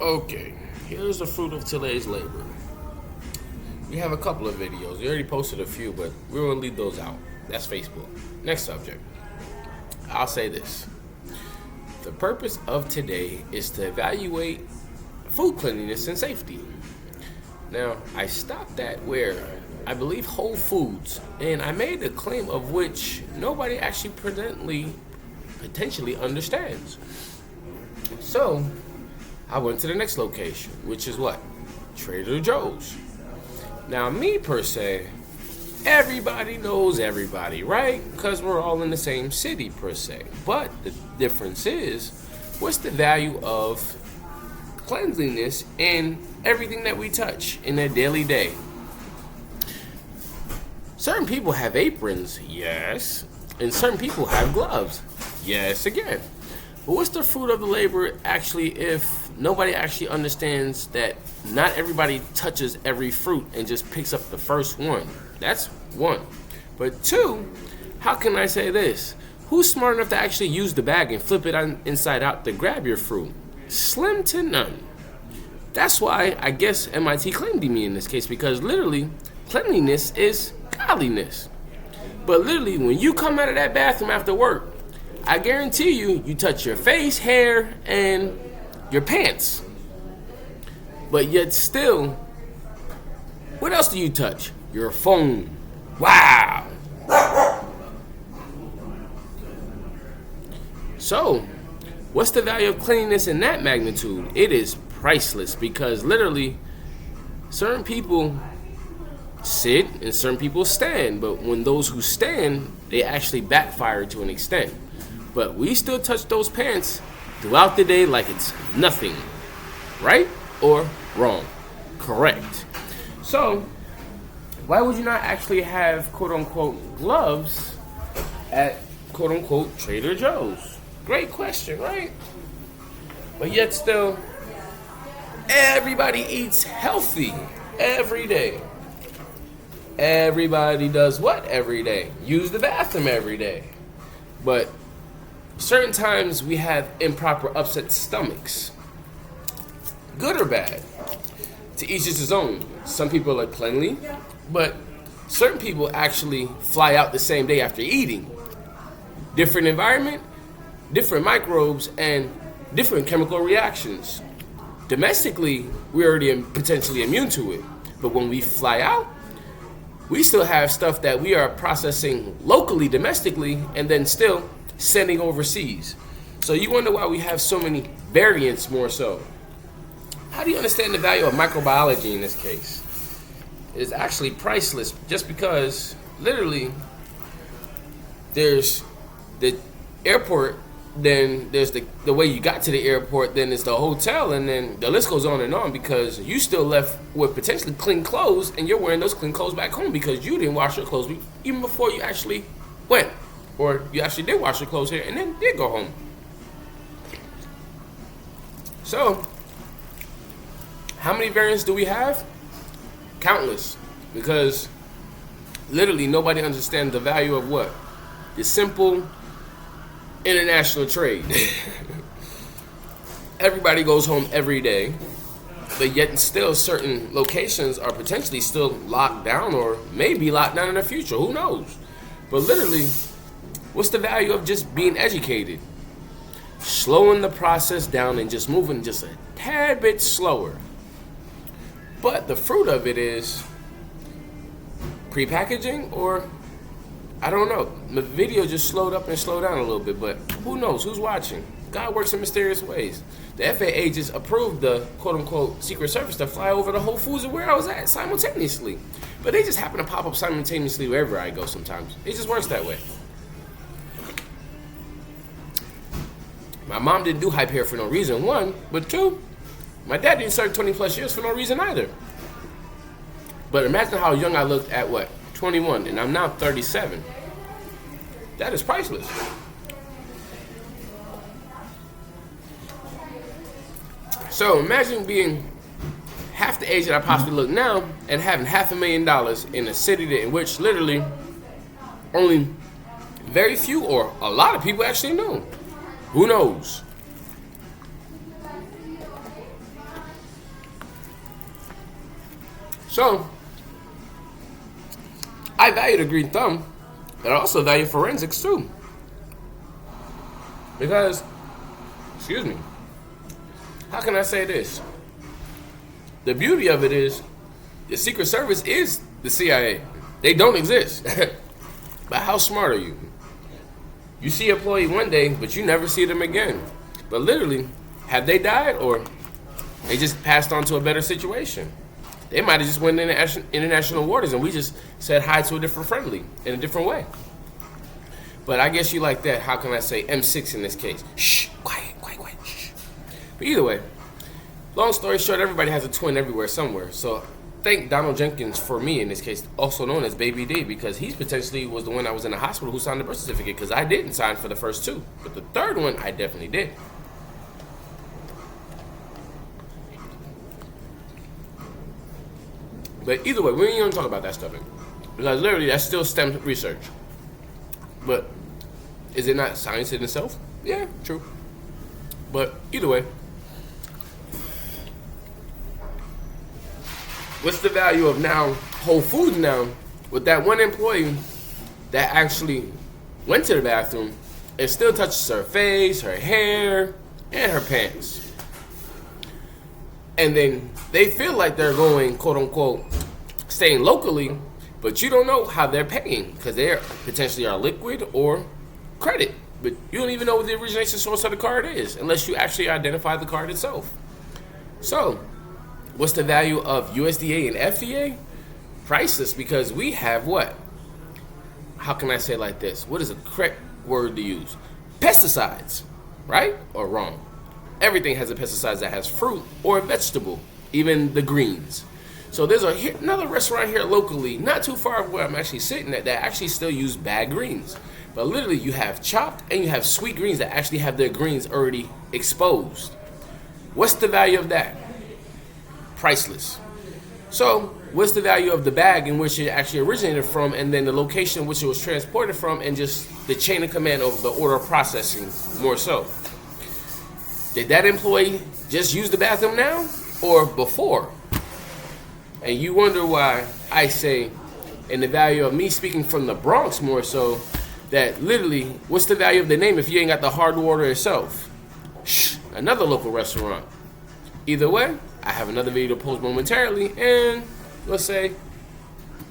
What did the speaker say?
Okay, here's the fruit of today's labor. We have a couple of videos. We already posted a few, but we're gonna leave those out. That's Facebook. Next subject. I'll say this. The purpose of today is to evaluate food cleanliness and safety. Now, I stopped at where I believe Whole Foods, and I made a claim of which nobody actually potentially understands. So, I went to the next location, which is what? Trader Joe's. Now, me per se, everybody knows everybody, right? Because we're all in the same city per se. But the difference is, what's the value of cleanliness in everything that we touch in a daily day? Certain people have aprons, yes, and certain people have gloves, yes, again. But what's the fruit of the labor actually if nobody actually understands that not everybody touches every fruit and just picks up the first one? That's one. But two, how can I say this? Who's smart enough to actually use the bag and flip it on inside out to grab your fruit? Slim to none. That's why I guess MIT claimed me in this case, because literally, cleanliness is godliness. But literally, when you come out of that bathroom after work, I guarantee you touch your face, hair, and your pants. But yet still, what else do you touch? Your phone. Wow. So, what's the value of cleanliness in that magnitude? It is priceless, because literally, certain people sit and certain people stand. But when those who stand, they actually backfire to an extent. But we still touch those pants throughout the day like it's nothing. Right or wrong? Correct. So, why would you not actually have quote-unquote gloves at quote-unquote Trader Joe's? Great question, right? But yet still, everybody eats healthy every day. Everybody does what every day? Use the bathroom every day. But certain times we have improper upset stomachs. Good or bad? To each is his own. Some people are cleanly, but certain people actually fly out the same day after eating. Different environment, different microbes, and different chemical reactions. Domestically, we're already potentially immune to it. But when we fly out, we still have stuff that we are processing locally, domestically, and then still sending overseas. So you wonder why we have so many variants more so. How do you understand the value of microbiology in this case? It is actually priceless, just because literally there's the airport, then there's the way you got to the airport, then it's the hotel, and then the list goes on, because you still left with potentially clean clothes, and you're wearing those clean clothes back home because you didn't wash your clothes even before you actually went. Or you actually did wash your clothes here and then did go home. So, how many variants do we have? Countless. Because literally nobody understands the value of what? The simple international trade. Everybody goes home every day, but yet still certain locations are potentially still locked down, or may be locked down in the future. Who knows? But literally, what's the value of just being educated? Slowing the process down and just moving just a tad bit slower. But the fruit of it is pre-packaging, or I don't know. The video just slowed up and slowed down a little bit, but who knows? Who's watching? God works in mysterious ways. The FAA just approved the quote-unquote Secret Service to fly over the Whole Foods and where I was at simultaneously. But they just happen to pop up simultaneously wherever I go sometimes. It just works that way. My mom didn't do hype hair for no reason, one. But two, my dad didn't serve 20 plus years for no reason either. But imagine how young I looked at what? 21, and I'm now 37. That is priceless. So imagine being half the age that I possibly look now and having $500,000 in a city in which literally only very few or a lot of people actually know. Who knows? So, I value the green thumb, but I also value forensics too. Because, excuse me, how can I say this? The beauty of it is, the Secret Service is the CIA. They don't exist. But how smart are you? You see an employee one day, but you never see them again. But literally, have they died or they just passed on to a better situation? They might have just went into international waters and we just said hi to a different friendly in a different way. But I guess you like that. How can I say M6 in this case? Shh, quiet, shh. But either way, long story short, everybody has a twin everywhere somewhere. So thank Donald Jenkins for me in this case, also known as Baby D, because he potentially was the one that was in the hospital who signed the birth certificate, because I didn't sign for the first two. But the third one, I definitely did. But either way, we ain't gonna talk about that stuff, because literally that's still STEM research. But is it not science in itself? Yeah, true. But either way, what's the value of now Whole Foods now with that one employee that actually went to the bathroom and still touches her face, her hair, and her pants? And then they feel like they're going, quote unquote, staying locally, but you don't know how they're paying, because they potentially are liquid or credit. But you don't even know what the origination source of the card is unless you actually identify the card itself. So, what's the value of USDA and FDA? Priceless, because we have what? How can I say it like this? What is the correct word to use? Pesticides, right or wrong? Everything has a pesticide that has fruit or a vegetable, even the greens. So there's another restaurant here locally, not too far from where I'm actually sitting at, that actually still use bag greens. But literally you have chopped and you have sweet greens that actually have their greens already exposed. What's the value of that? Priceless. So what's the value of the bag in which it actually originated from, and then the location in which it was transported from, and just the chain of command of the order of processing more so? Did that employee just use the bathroom now or before? And you wonder why I say, in the value of me speaking from the Bronx more so, that literally, what's the value of the name if you ain't got the hard water itself? Shh, another local restaurant. Either way, I have another video to post momentarily, and let's say